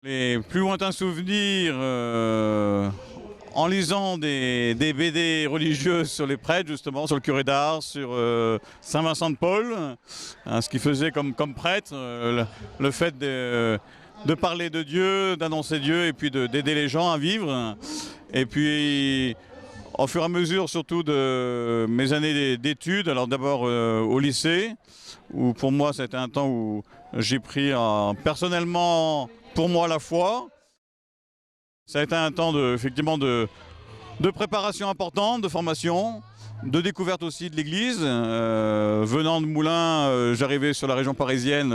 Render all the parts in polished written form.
Les plus lointains souvenirs en lisant des BD religieuses sur les prêtres, justement, sur le curé d'Ars, sur Saint Vincent de Paul, hein, ce qu'il faisait comme prêtre, le fait de parler de Dieu, d'annoncer Dieu et puis d'aider les gens à vivre. Et puis, au fur et à mesure, surtout de mes années d'études, alors d'abord au lycée, où pour moi c'était un temps où j'ai pris personnellement pour moi la foi. Ça a été un temps effectivement de préparation importante, de formation, de découverte aussi de l'église. Venant de Moulins, j'arrivais sur la région parisienne,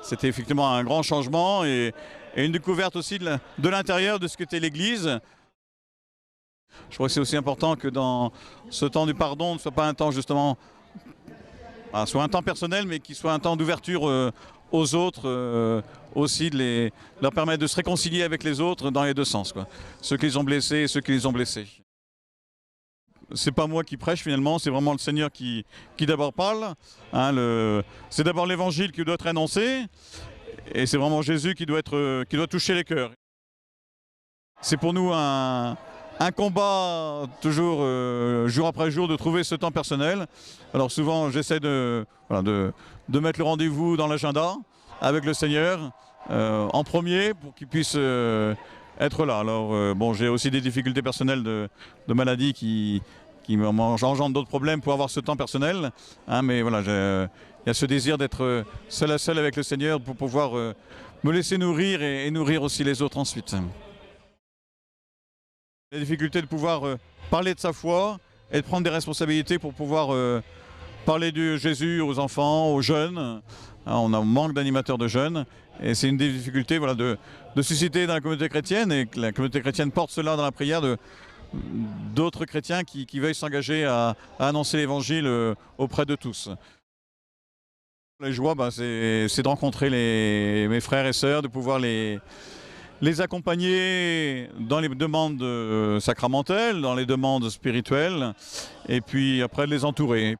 c'était effectivement un grand changement et une découverte aussi de l'intérieur de ce qu'était l'église. Je crois que c'est aussi important que dans ce temps du pardon ne soit pas un temps justement, soit un temps personnel, mais qui soit un temps d'ouverture aux autres, aussi de leur permettre de se réconcilier avec les autres dans les deux sens, quoi. Ceux qui les ont blessés et ceux qui les ont blessés. C'est pas moi qui prêche finalement, c'est vraiment le Seigneur qui d'abord parle. Hein, c'est d'abord l'évangile qui doit être annoncé et c'est vraiment Jésus qui doit toucher les cœurs. C'est pour nous un combat toujours, jour après jour, de trouver ce temps personnel. Alors souvent, j'essaie de mettre le rendez-vous dans l'agenda avec le Seigneur en premier pour qu'il puisse être là. Alors bon, j'ai aussi des difficultés personnelles de maladie qui engendrent d'autres problèmes pour avoir ce temps personnel. Hein, mais voilà, il y a ce désir d'être seul à seul avec le Seigneur pour pouvoir me laisser nourrir et nourrir aussi les autres ensuite. La difficulté de pouvoir parler de sa foi et de prendre des responsabilités pour pouvoir parler de Jésus aux enfants, aux jeunes. Hein, on a un manque d'animateurs de jeunes et c'est une des difficultés de susciter dans la communauté chrétienne et que la communauté chrétienne porte cela dans la prière d'autres chrétiens qui veuillent s'engager à annoncer l'évangile auprès de tous. La joie, c'est de rencontrer mes frères et sœurs, de pouvoir les accompagner dans les demandes sacramentelles, dans les demandes spirituelles, et puis après de les entourer.